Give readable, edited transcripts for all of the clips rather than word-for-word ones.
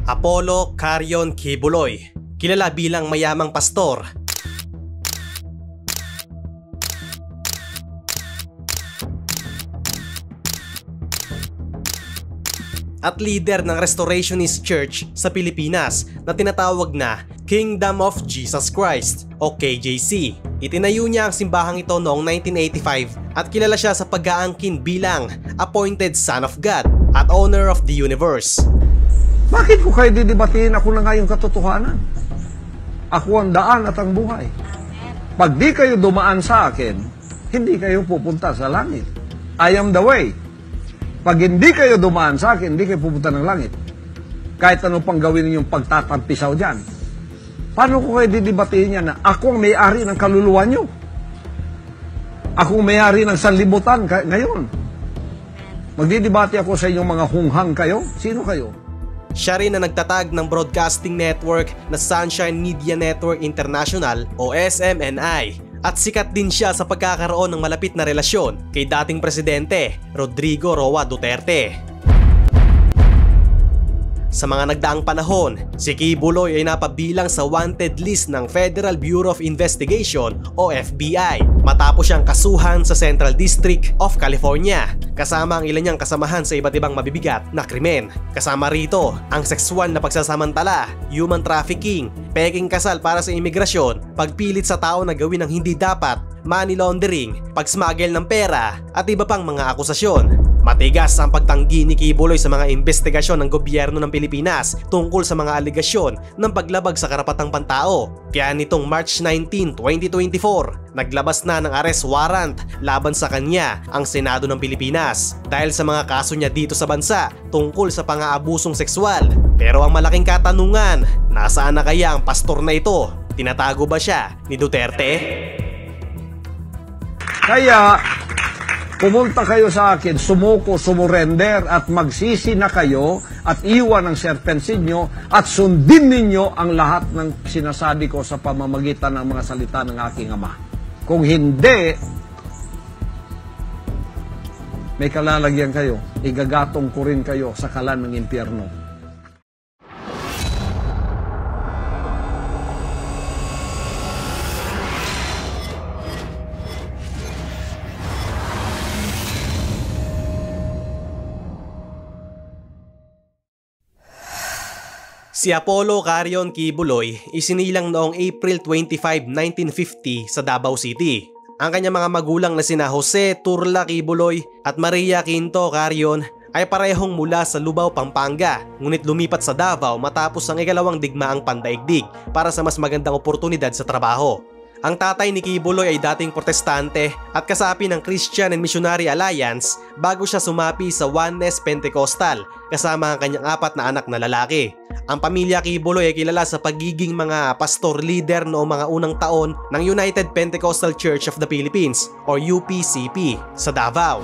Apollo Carion Quiboloy, kilala bilang mayamang pastor. At leader ng Restorationist Church sa Pilipinas na tinatawag na Kingdom of Jesus Christ o KJC. Itinayo niya ang simbahang ito noong 1985 at kilala siya sa pag-aangkin bilang Appointed Son of God at Owner of the Universe. Bakit ko kayo didebatiin? Ako na nga yung katotohanan. Ako ang daan at ang buhay. Pag di kayo dumaan sa akin, hindi kayo pupunta sa langit. I am the way. Pag hindi kayo dumaan sa akin, hindi kayo pupunta ng langit. Kahit ano pang gawin ninyong pagtatampisaw dyan. Paano ko kayo didebatiin niya na ako ang may-ari ng kaluluwa nyo? Ako ang may-ari ng sanlibutan ngayon. Magdidebate ako sa inyong mga hunghang kayo? Sino kayo? Siya rin na nagtatag ng broadcasting network na Sunshine Media Network International o SMNI. At sikat din siya sa pagkakaroon ng malapit na relasyon kay dating presidente Rodrigo Roa Duterte. Sa mga nagdaang panahon, si Quiboloy ay napabilang sa wanted list ng Federal Bureau of Investigation o FBI matapos siyang kasuhan sa Central District of California kasama ang ilan niyang kasamahan sa iba't ibang mabibigat na krimen. Kasama rito ang sexual na pagsasamantala, human trafficking, peking kasal para sa imigrasyon, pagpilit sa tao na gawin ang hindi dapat, money laundering, pagsmuggle ng pera at iba pang mga akusasyon. Matigas ang pagtanggi ni Quiboloy sa mga investigasyon ng gobyerno ng Pilipinas tungkol sa mga aligasyon ng paglabag sa karapatang pantao. Kaya nitong March 19, 2024, naglabas na ng arrest warrant laban sa kanya ang Senado ng Pilipinas dahil sa mga kaso niya dito sa bansa tungkol sa pang-aabusong sexual. Pero ang malaking katanungan, nasaan na kaya ang pastor na ito? Tinatago ba siya ni Duterte? Kaya pumunta kayo sa akin, sumuko, sumurrender at magsisi na kayo at iwan ang serpensin nyo at sundin ninyo ang lahat ng sinasabi ko sa pamamagitan ng mga salita ng aking Ama. Kung hindi, may kalalagyan kayo, igagatong ko rin kayo sa kalan ng impyerno. Si Apollo Carion Quiboloy isinilang noong April 25, 1950 sa Davao City. Ang kanyang mga magulang na sina Jose Turla Quiboloy at Maria Quinto Carion ay parehong mula sa Lubao, Pampanga, ngunit lumipat sa Davao matapos ang ikalawang digmaang pandaigdig para sa mas magandang oportunidad sa trabaho. Ang tatay ni Quiboloy ay dating protestante at kasapi ng Christian and Missionary Alliance bago siya sumapi sa Oneness Pentecostal kasama ang kanyang 4 na anak na lalaki. Ang pamilya Quiboloy ay kilala sa pagiging mga pastor leader noong mga unang taon ng United Pentecostal Church of the Philippines o UPCP sa Davao.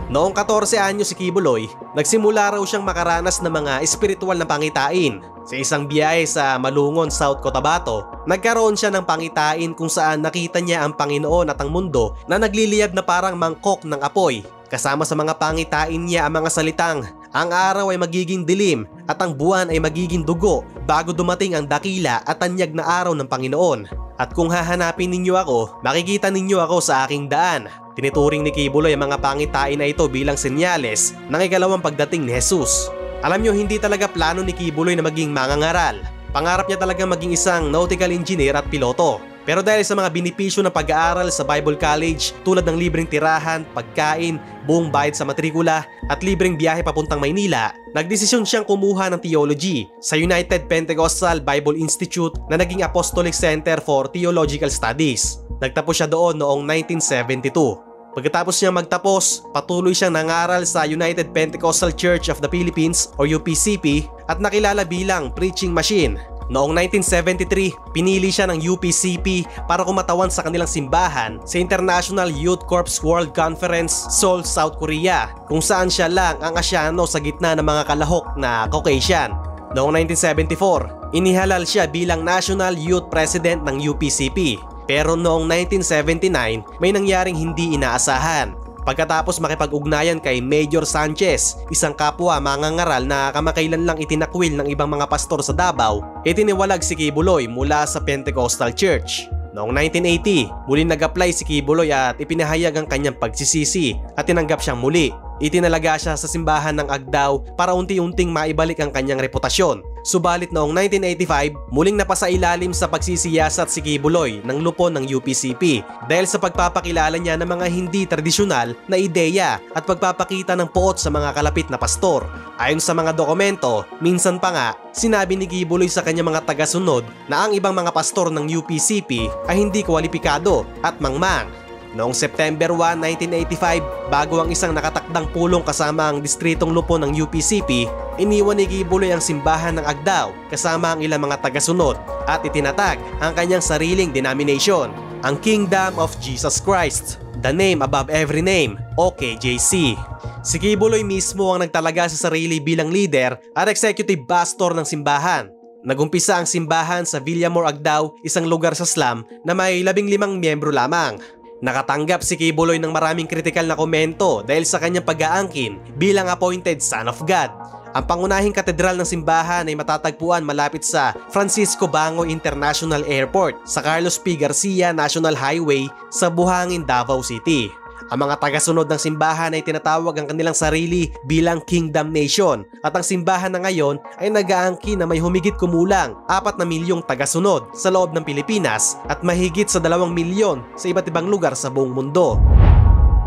Noong 14 anyos si Quiboloy, nagsimula raw siyang makaranas ng mga espiritual na pangitain. Sa isang biyahe sa Malungon, South Cotabato, nagkaroon siya ng pangitain kung saan nakita niya ang Panginoon at ang mundo na nagliliyab na parang mangkok ng apoy. Kasama sa mga pangitain niya ang mga salitang, ang araw ay magiging dilim at ang buwan ay magiging dugo bago dumating ang dakila at tanyag na araw ng Panginoon. At kung hahanapin ninyo ako, makikita ninyo ako sa aking daan. Tinuturing ni Quiboloy ang mga pangitain na ito bilang senyales ng ikalawang pagdating ni Jesus. Alam nyo, hindi talaga plano ni Quiboloy na maging mangangaral. Pangarap niya talaga maging isang nautical engineer at piloto. Pero dahil sa mga benepisyo ng pag-aaral sa Bible College tulad ng libreng tirahan, pagkain, buong bayad sa matrikula at libreng biyahe papuntang Maynila, nagdesisyon siyang kumuha ng theology sa United Pentecostal Bible Institute na naging Apostolic Center for Theological Studies. Nagtapos siya doon noong 1972. Pagkatapos niya magtapos, patuloy siyang nangaral sa United Pentecostal Church of the Philippines o UPCP at nakilala bilang preaching machine. Noong 1973, pinili siya ng UPCP para kumatawan sa kanilang simbahan sa International Youth Corps World Conference, Seoul, South Korea, kung saan siya lang ang Asyano sa gitna ng mga kalahok na Caucasian. Noong 1974, inihalal siya bilang National Youth President ng UPCP. Pero noong 1979, may nangyaring hindi inaasahan. Pagkatapos makipag-ugnayan kay Major Sanchez, isang kapwa mangangaral na kamakailan lang itinakwil ng ibang mga pastor sa Davao, itiniwalag si Kibuloy mula sa Pentecostal Church. Noong 1980, muli nag-apply si Kibuloy at ipinahayag ang kanyang pagsisisi at tinanggap siyang muli. Itinalaga siya sa simbahan ng Agdao para unti-unting maibalik ang kanyang reputasyon. Subalit noong 1985, muling napasailalim sa pagsisiyasat si Kibuloy ng lupon ng UPCP dahil sa pagpapakilala niya ng mga hindi tradisyonal na ideya at pagpapakita ng poot sa mga kalapit na pastor. Ayon sa mga dokumento, minsan pa nga, sinabi ni Kibuloy sa kanyang mga tagasunod na ang ibang mga pastor ng UPCP ay hindi kwalipikado at mangmang. Noong September 1, 1985, bago ang isang nakatakdang pulong kasama ang distritong lupon ng UPCP, iniwan ni Kibuloy ang simbahan ng Agdao kasama ang ilang mga tagasunod at itinatag ang kanyang sariling denomination, ang Kingdom of Jesus Christ, the name above every name, o KJC. Si Kibuloy mismo ang nagtalaga sa sarili bilang leader at executive pastor ng simbahan. Nagumpisa ang simbahan sa Villamor, Agdao, isang lugar sa slum na may 15 miyembro lamang. Nakatanggap si Kibuloy ng maraming kritikal na komento dahil sa kanyang pag-aangkin bilang appointed son of God. Ang pangunahing katedral ng simbahan ay matatagpuan malapit sa Francisco Bango International Airport sa Carlos P. Garcia National Highway sa Buhangin, Davao City. Ang mga tagasunod ng simbahan ay tinatawag ang kanilang sarili bilang Kingdom Nation at ang simbahan na ngayon ay nag-aangkin na may humigit kumulang 4 na milyong tagasunod sa loob ng Pilipinas at mahigit sa 2 milyon sa iba't ibang lugar sa buong mundo.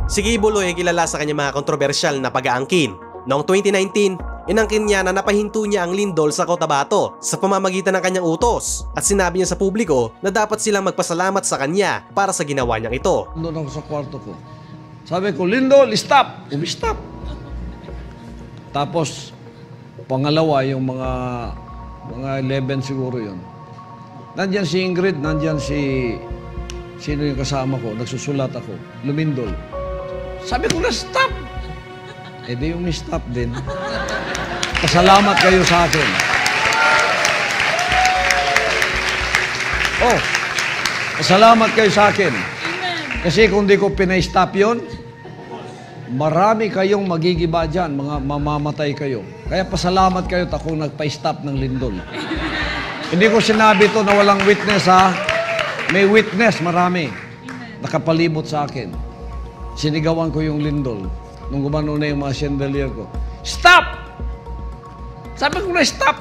Si Kibuloy ay kilala sa kanyang mga kontrobersyal na pag-aangkin. Noong 2019, inangkin niya na napahinto niya ang lindol sa Cotabato sa pamamagitan ng kanyang utos at sinabi niya sa publiko na dapat silang magpasalamat sa kanya para sa ginawa niyang ito. Doon ako sa kwarto ko. Sabi ko, Lindol, stop! Umi-stop. Tapos, pangalawa, yung mga 11 siguro yun. Nandyan si Ingrid, nandyan si... Sino yung kasama ko? Nagsusulat ako. Lumindol. Sabi ko na, stop! Eh di yung stop din. Pasalamat kayo sa akin. Oh, pasalamat kayo sa akin. Kasi kung di ko pinay-stop yun, marami kayong magigiba dyan, mga mamamatay kayo. Kaya pasalamat kayo at ako nagpa-stop ng lindol. Hindi ko sinabi to na walang witness, ha? May witness, marami. Nakapalibot sa akin. Sinigawan ko yung lindol. Nung gumano na yung mga chandelier ko. Stop! Sabi ko na stop!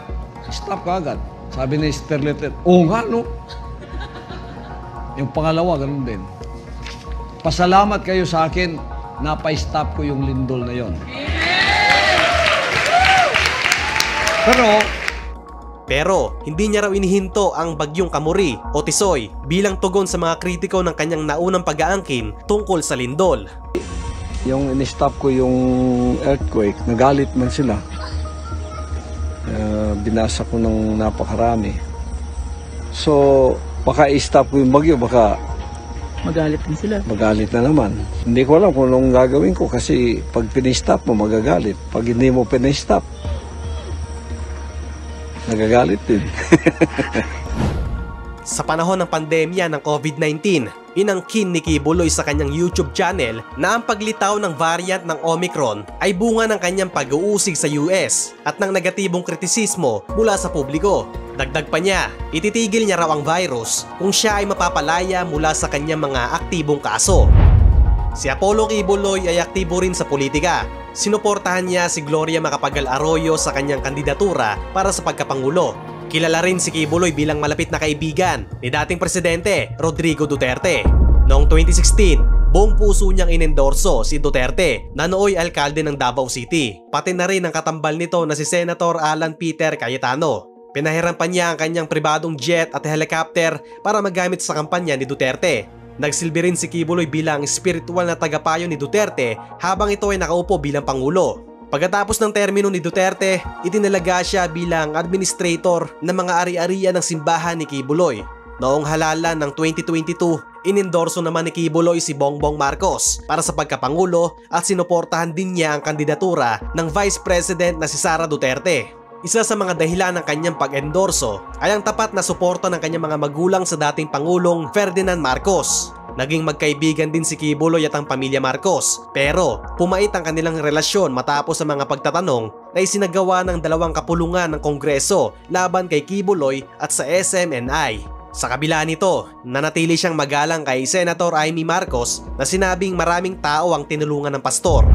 Stop ka agad. Sabi ni Sterlet, oo nga, no? Yung pangalawa, ganun din. Pasalamat kayo sa akin, napa-stop ko yung lindol na yon. Pero hindi niya raw inihinto ang bagyong Kamuri o Tisoy bilang tugon sa mga kritiko ng kanyang naunang pag-aangkin tungkol sa lindol. Yung in-stop ko yung earthquake, nagalit man sila. Binasa ko ng napakarami. So, baka i-stop ko yung bagyo, baka magalit din sila. Magalit na naman. Hindi ko alam kung anong gagawin ko kasi pag pinistop mo, magagalit. Pag hindi mo pinistop, nagagalit din. Sa panahon ng pandemya ng COVID-19, inangkin ni Kibuloy sa kanyang YouTube channel na ang paglitaw ng variant ng Omicron ay bunga ng kanyang pag-uusig sa US at ng negatibong kritisismo mula sa publiko. Dagdag pa niya, ititigil niya raw ang virus kung siya ay mapapalaya mula sa kanyang mga aktibong kaso. Si Apollo Kibuloy ay aktibo rin sa politika. Sinuportahan niya si Gloria Macapagal Arroyo sa kanyang kandidatura para sa pagkapangulo. Kilala rin si Kibuloy bilang malapit na kaibigan ni dating presidente Rodrigo Duterte. Noong 2016, buong puso niyang inendorso si Duterte na nooy alkalde ng Davao City, pati na rin ang katambal nito na si Senator Alan Peter Cayetano. Pinahiram pa niya ang kanyang pribadong jet at helicopter para magamit sa kampanya ni Duterte. Nagsilbi rin si Kibuloy bilang spiritual na tagapayo ni Duterte habang ito ay nakaupo bilang pangulo. Pagkatapos ng termino ni Duterte, itinalaga siya bilang administrator ng mga ari-arian ng simbahan ni Kibuloy. Noong halalan ng 2022, inendorso naman ni Kibuloy si Bongbong Marcos para sa pagkapangulo at sinuportahan din niya ang kandidatura ng Vice President na si Sara Duterte. Isa sa mga dahilan ng kanyang pag-endorso ay ang tapat na suporta ng kanyang mga magulang sa dating Pangulong Ferdinand Marcos. Naging magkaibigan din si Kibuloy at ang pamilya Marcos, pero pumait ang kanilang relasyon matapos ang mga pagtatanong na isinagawa ng dalawang kapulungan ng Kongreso laban kay Kibuloy at sa SMNI. Sa kabila nito, nanatili siyang magalang kay Senator Amy Marcos na sinabing maraming tao ang tinulungan ng pastor.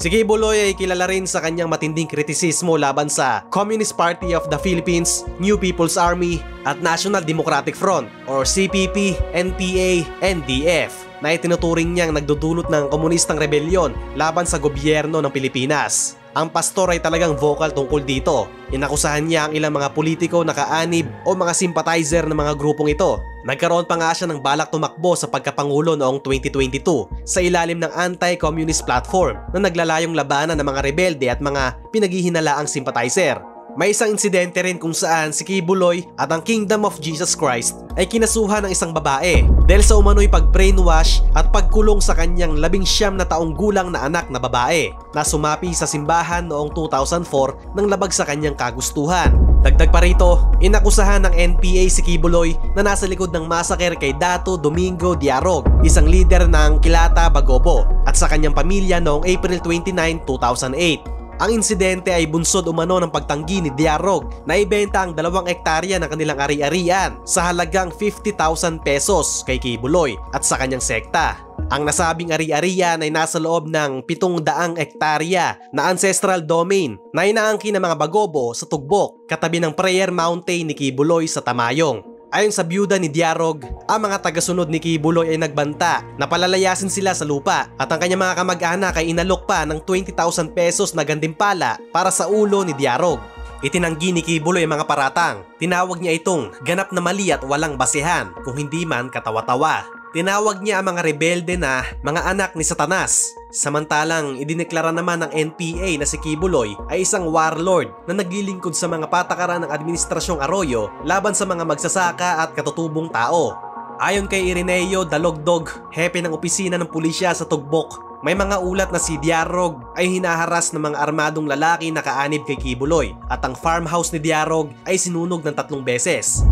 Si Kibuloy ay kilala rin sa kanyang matinding kritisismo laban sa Communist Party of the Philippines, New People's Army at National Democratic Front or CPP, NPA, NDF na itinuturing niyang nagdudulot ng komunistang rebelyon laban sa gobyerno ng Pilipinas. Ang pastor ay talagang vocal tungkol dito. Inakusahan niya ang ilang mga politiko na kaanib o mga sympathizer ng mga grupong ito. Nagkaroon pa nga siya ng balak tumakbo sa pagkapangulo noong 2022 sa ilalim ng anti-communist platform na naglalayong labanan ng mga rebelde at mga pinaghihinalaang sympathizer. May isang insidente rin kung saan si Kibuloy at ang Kingdom of Jesus Christ ay kinasuhan ng isang babae dahil sa umano'y pag-brainwash at pagkulong sa kanyang 19 na taong gulang na anak na babae na sumapi sa simbahan noong 2004 nang labag sa kanyang kagustuhan. Dagdag pa rito, inakusahan ng NPA si Kibuloy na nasa likod ng massacre kay Dato Domingo Diarog, isang leader ng Kilata Bagobo at sa kanyang pamilya noong April 29, 2008. Ang insidente ay bunsod umano ng pagtanggi ni Diarog na ibenta ang 2 hektarya ng kanilang ari-arian sa halagang 50,000 pesos kay Kibuloy at sa kanyang sekta. Ang nasabing ari-arian ay nasa loob ng 700 hektarya na ancestral domain na inaangkin ng mga Bagobo sa Tugbok katabi ng Prayer Mountain ni Kibuloy sa Tamayong. Ayon sa byuda ni Diarog, ang mga tagasunod ni Kibuloy ay nagbanta na palalayasin sila sa lupa at ang kanyang mga kamag-anak ay inalok pa ng 20,000 pesos na gantimpala para sa ulo ni Diarog. Itinanggi ni Kibuloy ang mga paratang. Tinawag niya itong ganap na mali at walang basehan, kung hindi man katawa-tawa. Tinawag niya ang mga rebelde na mga anak ni Satanas. Samantalang idineklara naman ng NPA na si Kibuloy ay isang warlord na naglilingkod sa mga patakaran ng Administrasyong Arroyo laban sa mga magsasaka at katutubong tao. Ayon kay Ireneo Dalogdog, hepe ng opisina ng pulisya sa Tugbok, may mga ulat na si Diarog ay hinaharas ng mga armadong lalaki na kaanib kay Kibuloy at ang farmhouse ni Diarog ay sinunog ng 3 beses.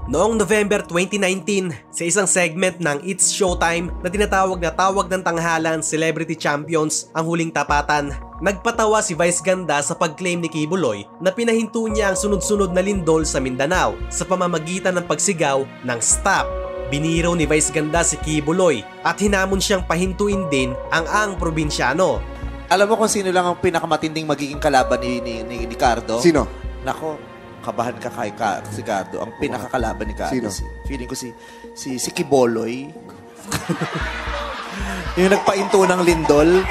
Noong November 2019, sa isang segment ng It's Showtime na tinatawag na Tawag ng Tanghalan Celebrity Champions ang Huling Tapatan, nagpatawa si Vice Ganda sa pag-claim ni Kibuloy na pinahinto niya ang sunod-sunod na lindol sa Mindanao sa pamamagitan ng pagsigaw ng Stop. Biniro ni Vice Ganda si Kibuloy at hinamon siyang pahintuin din ang probinsyano. Alam mo kung sino lang ang pinakamatinding magiging kalaban ni Cardo? Sino? Nako, kabahan ka kay si Cardo. Ang pinakakalaban ni Cardo. Sino? Feeling ko si Kibuloy. Yung nagpahinto ng lindol.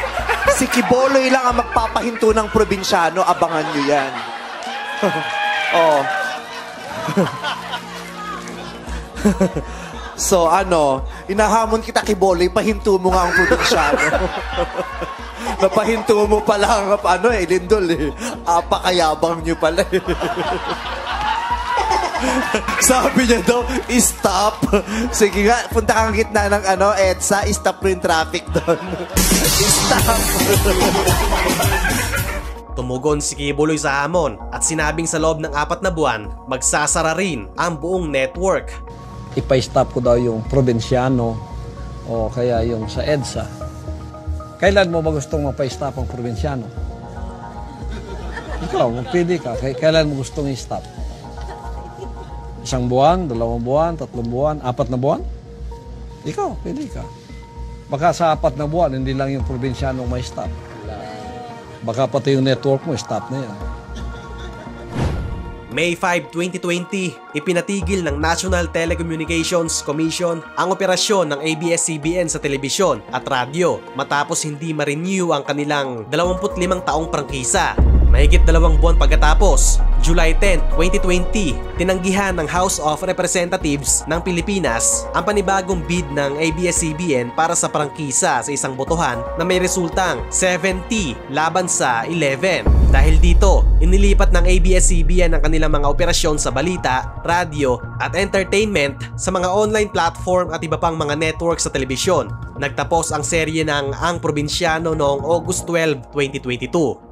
Si Kibuloy lang ang magpapahinto ng probinsyano. Abangan nyo yan. Oh. So inahamon kita Kibuloy, pahinto mo nga ang probinsyano. Napahinto mo pala ang lindol eh. Apakayabang nyo pala eh. Sabi niya daw, stop. Sige nga, punta kang gitna ng EDSA, stop mo yung traffic doon. Stop. Tumugon si Kibuloy sa hamon at sinabing sa loob ng 4 na buwan, magsasara rin ang buong network. Ipa-stop ko daw yung probinsyano o kaya yung sa EDSA. Kailan mo ba gustong mapa-stop ang probinsyano? Ikaw, magpili ka. Kailan mo gustong i-stop? 1 buwan, 2 buwan, 3 buwan, 4 na buwan? Ikaw, pili ka. Baka sa 4 na buwan, hindi lang yung probinsyano may stop. Baka pati yung network mo, stop na yan. May 5, 2020, ipinatigil ng National Telecommunications Commission ang operasyon ng ABS-CBN sa telebisyon at radyo matapos hindi ma-renew ang kanilang 25 taong prangkisa. Mahigit 2 buwan pagkatapos, July 10, 2020, tinanggihan ng House of Representatives ng Pilipinas ang panibagong bid ng ABS-CBN para sa prangkisa sa isang botohan na may resultang 70 laban sa 11. Dahil dito, inilipat ng ABS-CBN ang kanilang mga operasyon sa balita, radyo at entertainment sa mga online platform at iba pang mga network sa telebisyon. Nagtapos ang serye ng Ang Probinsyano noong August 12, 2022.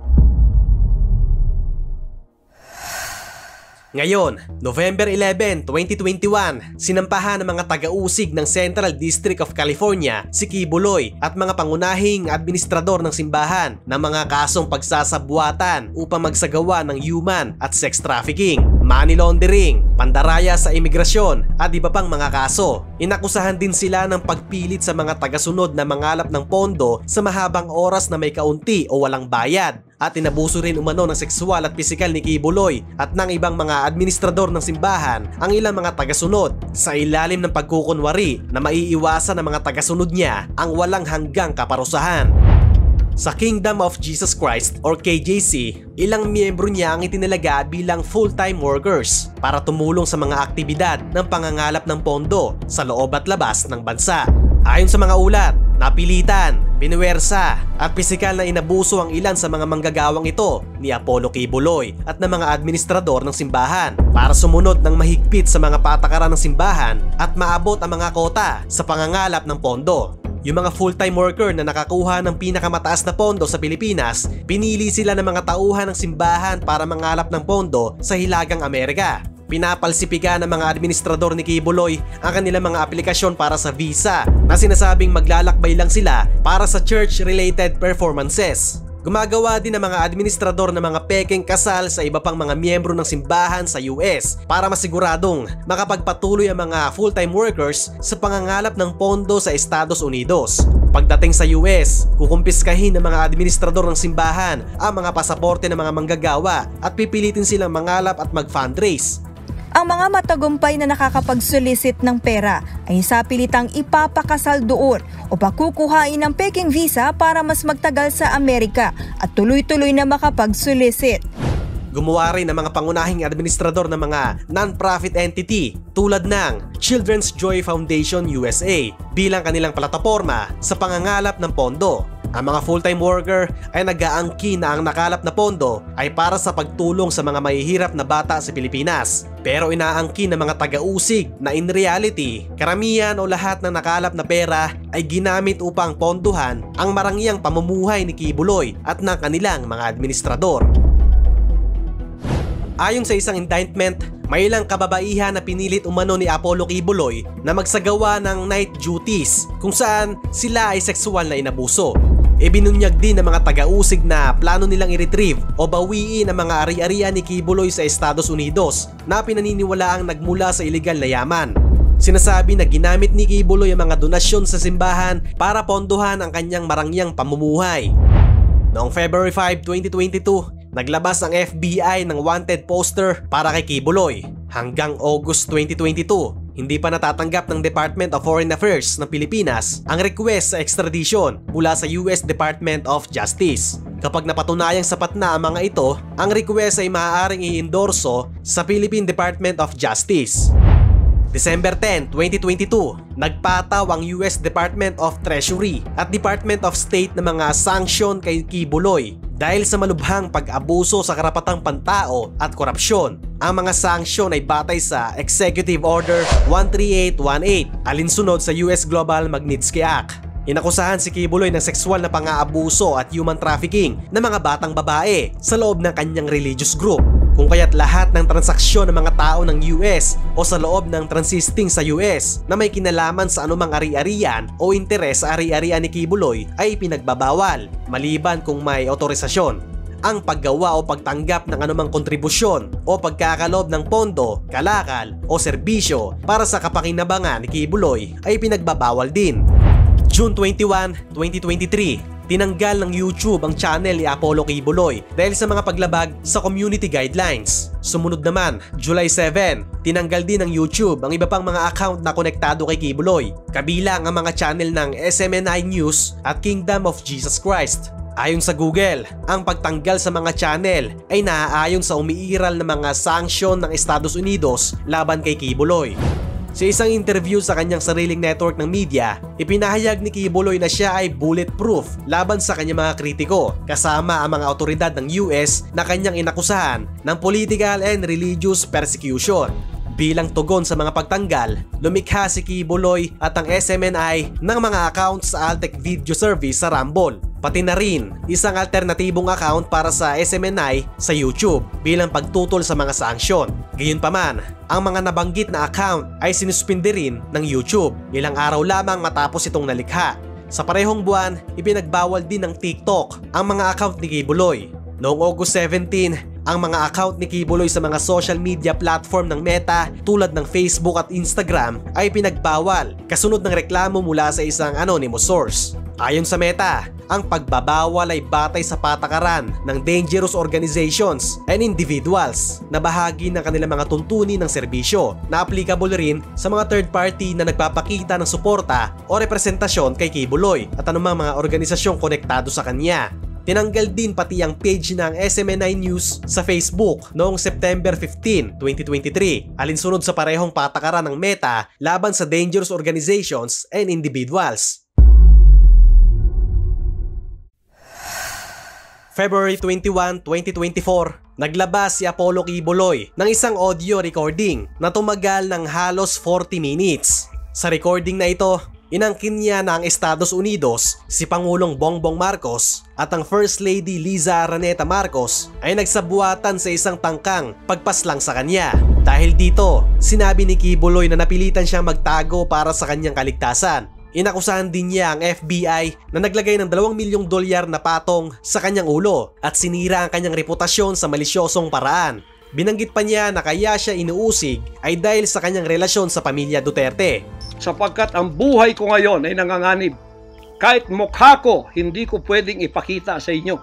Ngayon, November 11, 2021, sinampahan ng mga taga-usig ng Central District of California si Kibuloy at mga pangunahing administrador ng simbahan ng mga kasong pagsasabuatan upang magsagawa ng human at sex trafficking, money laundering, pandaraya sa imigrasyon at iba pang mga kaso. Inakusahan din sila ng pagpilit sa mga tagasunod na mangalap ng pondo sa mahabang oras na may kaunti o walang bayad. At inabuso rin umano ng sexual at pisikal ni Kibuloy at ng ibang mga administrador ng simbahan ang ilang mga tagasunod sa ilalim ng pagkukunwari na maiiwasan ng mga tagasunod niya ang walang hanggang kaparusahan. Sa Kingdom of Jesus Christ or KJC, ilang miyembro niya ang itinalaga bilang full-time workers para tumulong sa mga aktibidad ng pangangalap ng pondo sa loob at labas ng bansa. Ayon sa mga ulat, napilitan, pinuwersa at pisikal na inabuso ang ilan sa mga manggagawang ito ni Apollo Kibuloy at ng mga administrador ng simbahan para sumunod ng mahigpit sa mga patakaran ng simbahan at maabot ang mga kota sa pangangalap ng pondo. Yung mga full-time worker na nakakuha ng pinakamataas na pondo sa Pilipinas, pinili sila ng mga tauhan ng simbahan para mangalap ng pondo sa Hilagang Amerika. Pinapalsipika ng mga administrador ni Kibuloy ang kanilang mga aplikasyon para sa visa na sinasabing maglalakbay lang sila para sa church-related performances. Gumagawa din ng mga administrador ng mga pekeng kasal sa iba pang mga miyembro ng simbahan sa US para masiguradong makapagpatuloy ang mga full-time workers sa pangangalap ng pondo sa Estados Unidos. Pagdating sa US, kukumpiskahin ng mga administrador ng simbahan ang mga pasaporte ng mga manggagawa at pipilitin silang mangalap at mag-fundraise. Ang mga matagumpay na nakakapag-solicit ng pera ay sapilitang ipapakasal doon o pakukuhain ng peking visa para mas magtagal sa Amerika at tuloy-tuloy na makapag-solicit. Gumawa rin ng mga pangunahing administrador ng mga non-profit entity tulad ng Children's Joy Foundation USA bilang kanilang plataporma sa pangangalap ng pondo. Ang mga full-time worker ay nag-aangkin na ang nakalap na pondo ay para sa pagtulong sa mga mahihirap na bata sa Pilipinas. Pero inaangkin ng mga taga-usig na in reality, karamihan o lahat ng nakalap na pera ay ginamit upang ponduhan ang marangyang pamumuhay ni Kibuloy at ng kanilang mga administrador. Ayon sa isang indictment, may ilang kababaihan na pinilit umano ni Apollo Kibuloy na magsagawa ng night duties kung saan sila ay sexual na inabuso. Ibinunyag din ng mga taga-usig na plano nilang i-retrieve o bawiin ang mga ari-arian ni Kibuloy sa Estados Unidos na pinaniniwalaang nagmula sa iligal na yaman. Sinasabi na ginamit ni Kibuloy ang mga donasyon sa simbahan para ponduhan ang kanyang marangyang pamumuhay. Noong February 5, 2022, naglabas ang FBI ng wanted poster para kay Kibuloy. Hanggang August 2022, hindi pa natatanggap ng Department of Foreign Affairs ng Pilipinas ang request sa extradition mula sa US Department of Justice. Kapag napatunayang sapat na ang mga ito, ang request ay maaaring i-endorso sa Philippine Department of Justice. December 10, 2022, nagpataw ang US Department of Treasury at Department of State ng mga sanksyon kay Kibuloy dahil sa malubhang pag-abuso sa karapatang pantao at korupsyon. Ang mga sanksyon ay batay sa Executive Order 13818 alinsunod sa US Global Magnitsky Act. Inakusahan si Kibuloy ng sexual na pang-aabuso at human trafficking ng mga batang babae sa loob ng kanyang religious group. Kung kaya't lahat ng transaksyon ng mga tao ng US o sa loob ng transisting sa US na may kinalaman sa anumang ari-arian o interes sa ari-arian ni Kibuloy ay pinagbabawal, maliban kung may otorisasyon. Ang paggawa o pagtanggap ng anumang kontribusyon o pagkakalob ng pondo, kalakal o serbisyo para sa kapakinabangan ni Kibuloy ay pinagbabawal din. June 21, 2023, tinanggal ng YouTube ang channel ni Apollo Kibuloy dahil sa mga paglabag sa community guidelines. Sumunod naman, July 7, tinanggal din ng YouTube ang iba pang mga account na konektado kay Kibuloy, kabilang ang mga channel ng SMNI News at Kingdom of Jesus Christ. Ayon sa Google, ang pagtanggal sa mga channel ay naaayon sa umiiral na mga sanksyon ng Estados Unidos laban kay Kibuloy. Sa isang interview sa kanyang sariling network ng media, ipinahayag ni Kibuloy na siya ay bulletproof laban sa kanyang mga kritiko, kasama ang mga otoridad ng US na kanyang inakusahan ng political and religious persecution. Bilang tugon sa mga pagtanggal, lumikha si Kibuloy at ang SMNI ng mga account sa Altec Video Service sa Rumble. Pati na rin isang alternatibong account para sa SMNI sa YouTube bilang pagtutol sa mga sanksyon. Gayunpaman, ang mga nabanggit na account ay sinuspindi rin ng YouTube ilang araw lamang matapos itong nalikha. Sa parehong buwan, ipinagbawal din ng TikTok ang mga account ni Kibuloy. Noong August 17, ang mga account ni Kibuloy sa mga social media platform ng Meta tulad ng Facebook at Instagram ay pinagbawal kasunod ng reklamo mula sa isang anonymous source. Ayon sa Meta, ang pagbabawal ay batay sa patakaran ng dangerous organizations and individuals na bahagi ng kanilang mga tuntunin ng serbisyo na applicable rin sa mga third party na nagpapakita ng suporta o representasyon kay Kibuloy at anumang mga organisasyong konektado sa kanya. Tinanggal din pati ang page ng SMNI News sa Facebook noong September 15, 2023, alinsunod sa parehong patakaran ng Meta laban sa dangerous organizations and individuals. February 21, 2024, naglabas si Apollo Kibuloy ng isang audio recording na tumagal ng halos 40 minutes. Sa recording na ito, inangkin niya na ang Estados Unidos, si Pangulong Bongbong Marcos at ang First Lady Liza Araneta Marcos ay nagsabuatan sa isang tangkang pagpaslang sa kanya. Dahil dito, sinabi ni Kibuloy na napilitan siyang magtago para sa kanyang kaligtasan. Inakusahan din niya ang FBI na naglagay ng $2 milyong na patong sa kanyang ulo at sinira ang kanyang reputasyon sa malisyosong paraan. Binanggit pa niya na kaya siya inuusig ay dahil sa kanyang relasyon sa pamilya Duterte. Sapagkat ang buhay ko ngayon ay nanganganib. Kahit mukha ko, hindi ko pwedeng ipakita sa inyo.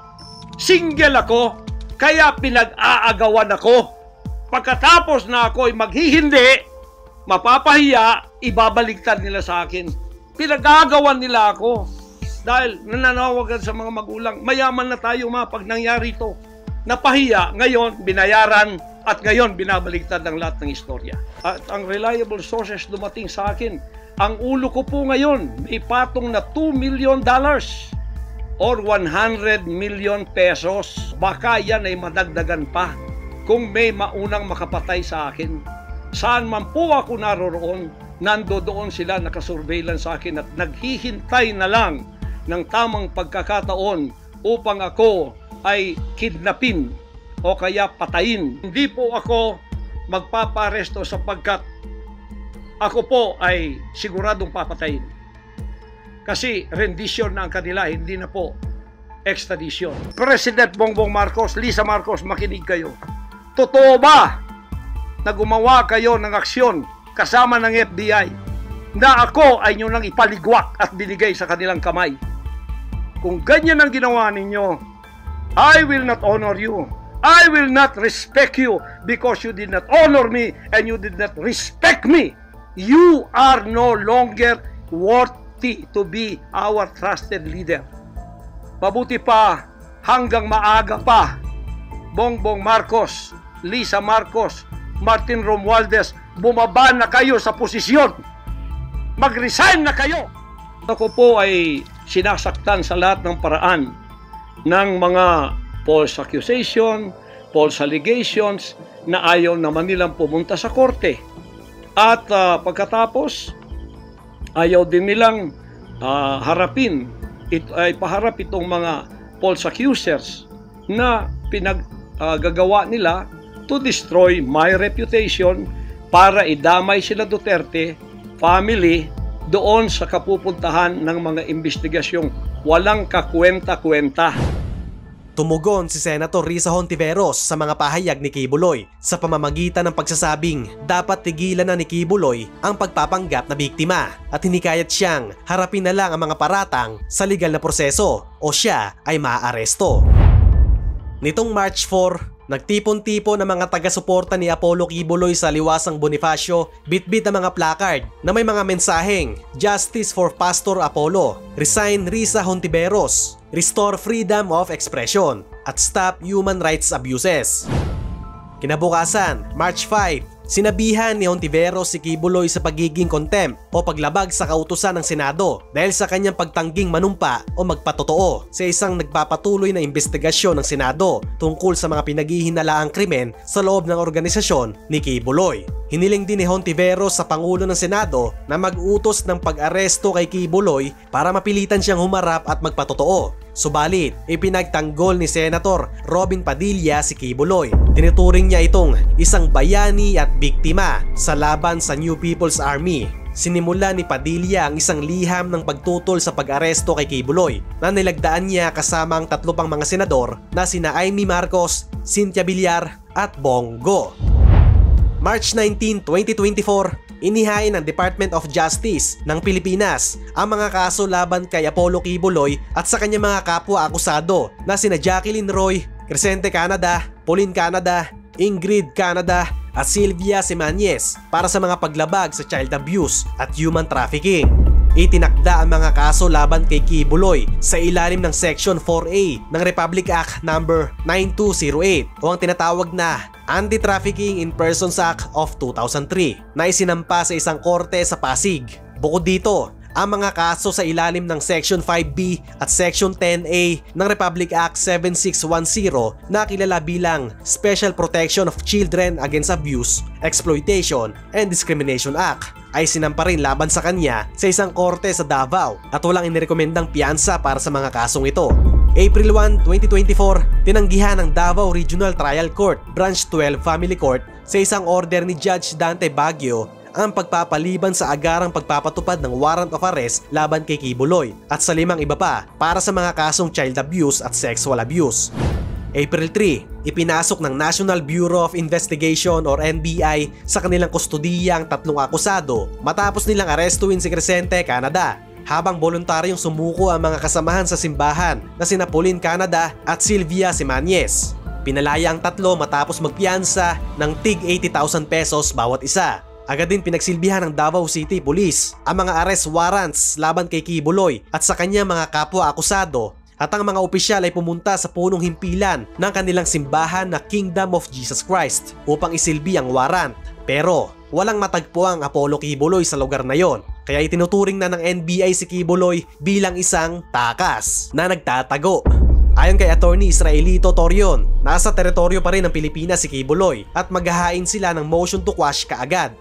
Single ako, kaya pinag-aagawan ako. Pagkatapos na ako ay maghihindi, mapapahiya, ibabaligtad nila sa akin. Pinag-aagawan nila ako dahil nananawagan sa mga magulang, mayaman na tayo pag nangyari ito. Napahiya, ngayon binayaran at ngayon binabaligtad ang lahat ng istorya. At ang reliable sources dumating sa akin, ang ulo ko po ngayon may patong na $2 million or 100 million pesos. Baka yan ay madagdagan pa kung may maunang makapatay sa akin. Saan man po ako naroroon, nandoon sila nakasurveillance sa akin at naghihintay na lang ng tamang pagkakataon upang ako ay kidnapin o kaya patayin. Hindi po ako magpaparesto sapagkat ako po ay siguradong papatayin. Kasi rendition na ang kanila, hindi na po extradition. President Bongbong Marcos, Liza Marcos, makinig kayo. Totoo ba na gumawa kayo ng aksyon kasama ng FBI na ako ay nyo nang ipaligwak at binigay sa kanilang kamay? Kung ganyan ang ginawa ninyo, I will not honor you. I will not respect you because you did not honor me and you did not respect me. You are no longer worthy to be our trusted leader. Mabuti pa, hanggang maaga pa, Bongbong Marcos, Liza Marcos, Martin Romualdez, bumaba na kayo sa posisyon. Mag-resign na kayo. Ako po ay sinasaktan sa lahat ng paraan ng mga false accusation, false allegations na ayaw naman nilang pumunta sa korte. At pagkatapos, ayaw din nilang paharap itong mga false accusers na pinaggagawa nila to destroy my reputation para idamay sila Duterte family doon sa kapupuntahan ng mga investigasyong walang kakwenta-kwenta. Tumugon si Senator Risa Hontiveros sa mga pahayag ni Kibuloy sa pamamagitan ng pagsasabing dapat tigilan na ni Kibuloy ang pagpapanggap na biktima at hinikayat siyang harapin na lang ang mga paratang sa legal na proseso o siya ay maaaresto. Nitong March 4, nagtipon-tipon ng mga taga-suporta ni Apollo Kibuloy sa Liwasang Bonifacio, bitbit ang mga placard na may mga mensaheng Justice for Pastor Apollo, Resign Risa Hontiveros, Restore Freedom of Expression, at Stop Human Rights Abuses. Kinabukasan, March 5, Sinabihan ni Hontiveros si Quiboloy sa pagiging contempt o paglabag sa kautusan ng Senado dahil sa kanyang pagtangging manumpa o magpatotoo sa isang nagpapatuloy na investigasyon ng Senado tungkol sa mga pinaghihinalaang krimen sa loob ng organisasyon ni Quiboloy. Hiniling din ni Hontiveros sa Pangulo ng Senado na mag-utos ng pag-aresto kay Quiboloy para mapilitan siyang humarap at magpatotoo. Subalit, ipinagtanggol ni Senator Robin Padilla si Quiboloy. Tinuturing niya itong isang bayani at biktima sa laban sa New People's Army. Sinimula ni Padilla ang isang liham ng pagtutol sa pag-aresto kay Quiboloy na nilagdaan niya kasama ang 3 pang mga senador na sina Amy Marcos, Cynthia Villar at Bongo. March 19, 2024, inihain ng Department of Justice ng Pilipinas ang mga kaso laban kay Apollo Quiboloy at sa kanyang mga kapwa-akusado na sina Jacqueline Roy, Crescente Canada, Pauline Canada, Ingrid Canada at Sylvia Simañez para sa mga paglabag sa child abuse at human trafficking. Itinakda ang mga kaso laban kay Quiboloy sa ilalim ng Section 4A ng Republic Act No. 9208 o ang tinatawag na Anti-Trafficking in Persons Act of 2003 na isinampa sa isang korte sa Pasig. Bukod dito, ang mga kaso sa ilalim ng Section 5B at Section 10A ng Republic Act 7610 na kilala bilang Special Protection of Children Against Abuse, Exploitation, and Discrimination Act ay sinampa rin laban sa kanya sa isang korte sa Davao at walang inirekomendang piyansa para sa mga kasong ito. April 1, 2024, tinanggihan ng Davao Regional Trial Court, Branch 12 Family Court sa isang order ni Judge Dante Baguio ang pagpapaliban sa agarang pagpapatupad ng warrant of arrest laban kay Quiboloy at sa 5 iba pa para sa mga kasong child abuse at sexual abuse. April 3, ipinasok ng National Bureau of Investigation or NBI sa kanilang kustudiya ang 3 akusado matapos nilang arestuin si Crescente Canada habang voluntaryong sumuko ang mga kasamahan sa simbahan na sina Pauline Canada at Sylvia Simañez. Pinalaya ang 3 matapos magpiyansa ng tig 80,000 pesos bawat isa. Agad din pinagsilbihan ng Davao City Police ang mga arrest warrants laban kay Quiboloy at sa kanyang mga kapwa-akusado at ang mga opisyal ay pumunta sa punong himpilan ng kanilang simbahan na Kingdom of Jesus Christ upang isilbi ang warrant. Pero walang matagpo ang Apollo Quiboloy sa lugar na yon, kaya itinuturing na ng NBI si Quiboloy bilang isang takas na nagtatago. Ayon kay Attorney Israelito Torion, nasa teritoryo pa rin ng Pilipinas si Quiboloy at maghahain sila ng motion to quash kaagad.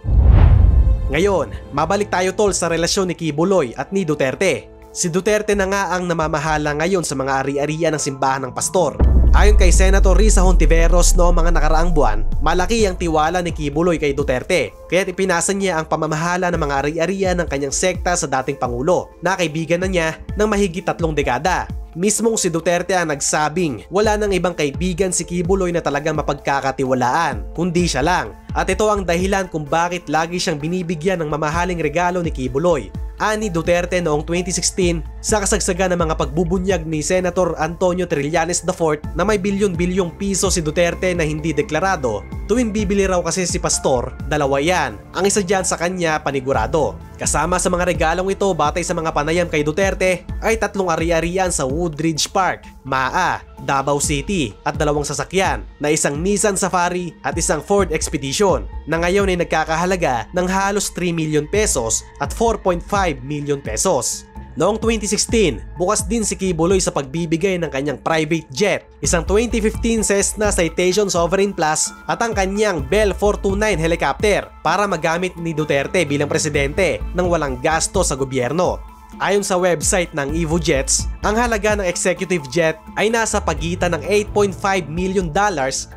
Ngayon, mabalik tayo tol sa relasyon ni Quiboloy at ni Duterte. Si Duterte na nga ang namamahala ngayon sa mga ari-arian ng simbahan ng pastor. Ayon kay Senator Risa Hontiveros noong mga nakaraang buwan, malaki ang tiwala ni Quiboloy kay Duterte kaya't ipinasa niya ang pamamahala ng mga ari-arian ng kanyang sekta sa dating Pangulo na kaibigan na niya ng mahigit 3 dekada. Mismong si Duterte ang nagsabing wala nang ibang kaibigan si Quiboloy na talagang mapagkakatiwalaan kundi siya lang at ito ang dahilan kung bakit lagi siyang binibigyan ng mamahaling regalo ni Quiboloy. Ani Duterte noong 2016 sa kasagsagan ng mga pagbubunyag ni Senator Antonio Trillanes IV na may bilyon-bilyong piso si Duterte na hindi deklarado. Tuwing bibili raw kasi si Pastor, 2 yan. Ang isa dyan sa kanya panigurado. Kasama sa mga regalong ito batay sa mga panayam kay Duterte ay 3 ari-arian sa Woodridge Park, Maa, Davao City at 2 sasakyan na isang Nissan Safari at isang Ford Expedition na ngayon ay nagkakahalaga ng halos 3 million pesos at 4.5 million pesos. Noong 2016, bukas din si Quiboloy sa pagbibigay ng kanyang private jet, isang 2015 Cessna Citation Sovereign Plus at ang kanyang Bell 429 helicopter para magamit ni Duterte bilang presidente nang walang gasto sa gobyerno. Ayon sa website ng Evo Jets, ang halaga ng executive jet ay nasa pagitan ng $8.5 million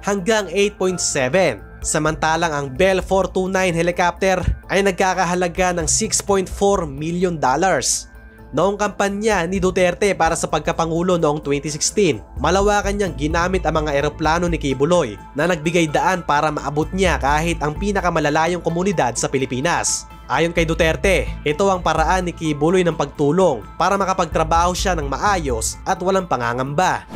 hanggang 8.7. Samantalang ang Bell 429 helicopter ay nagkakahalaga ng $6.4 million. Noong kampanya ni Duterte para sa pagkapangulo noong 2016, malawakan niyang ginamit ang mga eroplano ni Quiboloy na nagbigay daan para maabot niya kahit ang pinakamalalayong komunidad sa Pilipinas. Ayon kay Duterte, ito ang paraan ni Quiboloy ng pagtulong para makapagtrabaho siya ng maayos at walang pangangamba.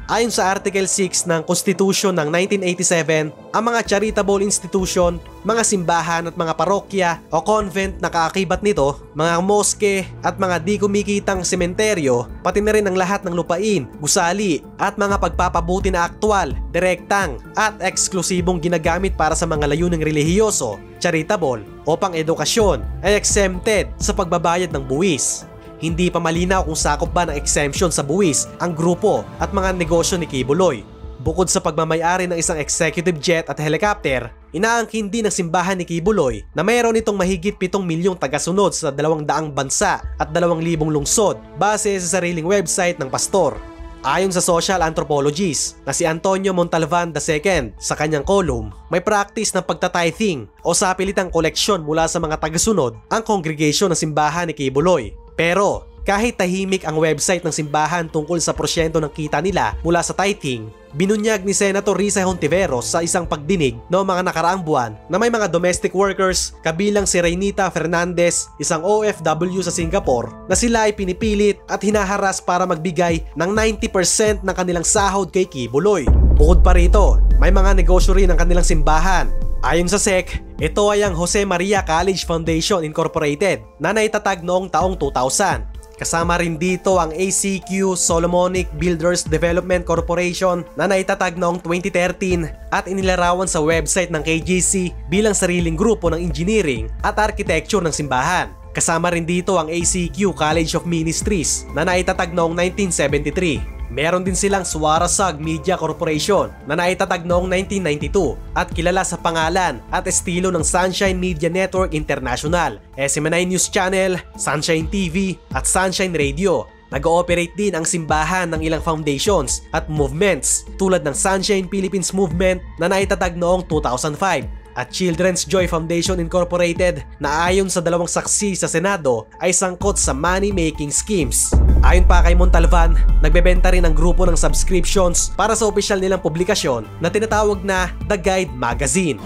Ayon sa Article 6 ng Constitution ng 1987, ang mga charitable institution, mga simbahan at mga parokya o convent na kaakibat nito, mga moske at mga di kumikitang sementeryo, pati na rin ang lahat ng lupain, gusali at mga pagpapabuti na aktwal, direktang at eksklusibong ginagamit para sa mga layuning relihiyoso, charitable o pang-edukasyon ay exempted sa pagbabayad ng buwis. Hindi pa malinaw kung sakop ba ng exemption sa buwis ang grupo at mga negosyo ni Kibuloy. Bukod sa pagmamayari ng isang executive jet at helicopter, inaangkin din ng simbahan ni Kibuloy na mayroon itong mahigit 7 milyong tagasunod sa 200 bansa at 2,000 lungsod base sa sariling website ng pastor. Ayon sa social anthropologist na si Antonio Montalvan II sa kanyang column, may practice ng pagta-tithing o sapilitang koleksyon mula sa mga tagasunod ang congregation ng simbahan ni Kibuloy. Pero kahit tahimik ang website ng simbahan tungkol sa porsyento ng kita nila mula sa tithing, binunyag ni Senator Risa Hontiveros sa isang pagdinig noong mga nakaraang buwan na may mga domestic workers kabilang si Reynita Fernandez, isang OFW sa Singapore, na sila ay pinipilit at hinaharas para magbigay ng 90% ng kanilang sahod kay Kibuloy. Bukod pa rito, may mga negosyo rin ang kanilang simbahan. Ayon sa SEC, ito ay ang Jose Maria College Foundation Incorporated na naitatag noong taong 2000. Kasama rin dito ang ACQ Solomonic Builders Development Corporation na naitatag noong 2013 at inilarawan sa website ng KJC bilang sariling grupo ng engineering at architecture ng simbahan. Kasama rin dito ang ACQ College of Ministries na naitatag noong 1973. Meron din silang Suwarasag Media Corporation na naitatag noong 1992 at kilala sa pangalan at estilo ng Sunshine Media Network International, SM9 News Channel, Sunshine TV at Sunshine Radio. Nag-ooperate din ang simbahan ng ilang foundations at movements tulad ng Sunshine Philippines Movement na naitatag noong 2005 at Children's Joy Foundation Incorporated na ayon sa dalawang saksi sa Senado ay sangkot sa money-making schemes. Ayon pa kay Montalvan, nagbebenta rin ang grupo ng subscriptions para sa opisyal nilang publikasyon na tinatawag na The Guide Magazine.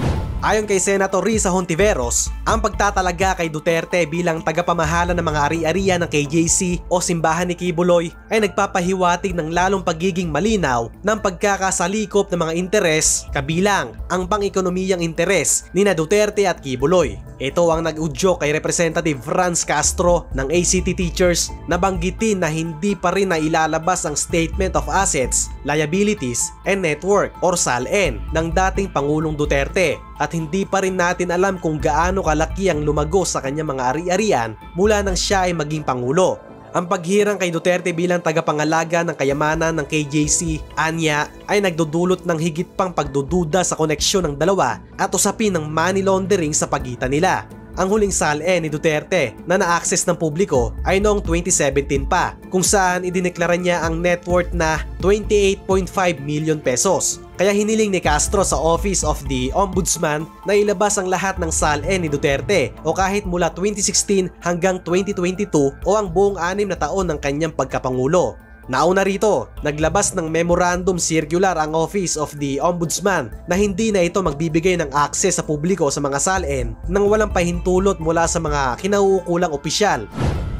Ayon kay Senator Risa Hontiveros, ang pagtatalaga kay Duterte bilang tagapamahala ng mga ari-arian ng KJC o simbahan ni Kibuloy ay nagpapahiwatig ng lalong pagiging malinaw ng pagkakasalikop ng mga interes kabilang ang pang-ekonomiyang interes ni na Duterte at Kibuloy. Ito ang nag-udyok kay Representative Franz Castro ng ACT Teachers na banggitin na hindi pa rin nailalabas ang Statement of Assets, Liabilities, and Network or SALN ng dating Pangulong Duterte. At hindi pa rin natin alam kung gaano kalaki ang lumago sa kanyang mga ari-arian mula nang siya ay maging Pangulo. Ang paghirang kay Duterte bilang tagapangalaga ng kayamanan ng KJC, anya, ay nagdudulot ng higit pang pagdududa sa koneksyon ng dalawa at usapin ng money laundering sa pagitan nila. Ang huling SALN ni Duterte na na-access ng publiko ay noong 2017 pa, kung saan idineklara niya ang net worth na 28.5 million pesos. Kaya hiniling ni Castro sa Office of the Ombudsman na ilabas ang lahat ng SALN ni Duterte o kahit mula 2016 hanggang 2022 o ang buong 6 na taon ng kanyang pagkapangulo. Nauna rito, naglabas ng memorandum circular ang Office of the Ombudsman na hindi na ito magbibigay ng access sa publiko sa mga SALN nang walang pahintulot mula sa mga kinauukulang opisyal.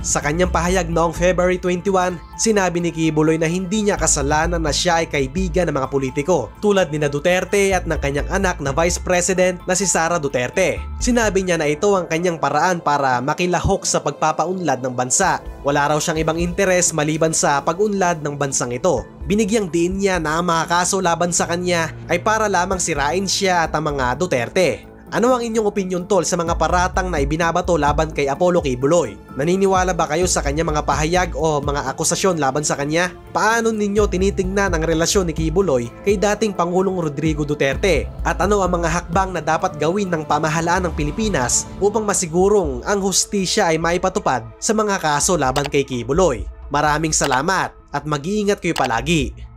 Sa kanyang pahayag noong February 21, sinabi ni Kibuloy na hindi niya kasalanan na siya ay kaibigan ng mga politiko tulad ni na Duterte at ng kanyang anak na Vice President na si Sara Duterte. Sinabi niya na ito ang kanyang paraan para makilahok sa pagpapaunlad ng bansa. Wala raw siyang ibang interes maliban sa pag-unlad ng bansang ito. Binigyang din niya na ang mga kaso laban sa kanya ay para lamang sirain siya at ang mga Duterte. Ano ang inyong opinyon tol sa mga paratang na ibinabato laban kay Apollo Kibuloy? Naniniwala ba kayo sa kanyang mga pahayag o mga akusasyon laban sa kanya? Paano ninyo tinitingnan ang relasyon ni Kibuloy kay dating Pangulong Rodrigo Duterte? At ano ang mga hakbang na dapat gawin ng pamahalaan ng Pilipinas upang masigurong ang hustisya ay maipatupad sa mga kaso laban kay Kibuloy? Maraming salamat at mag-iingat kayo palagi.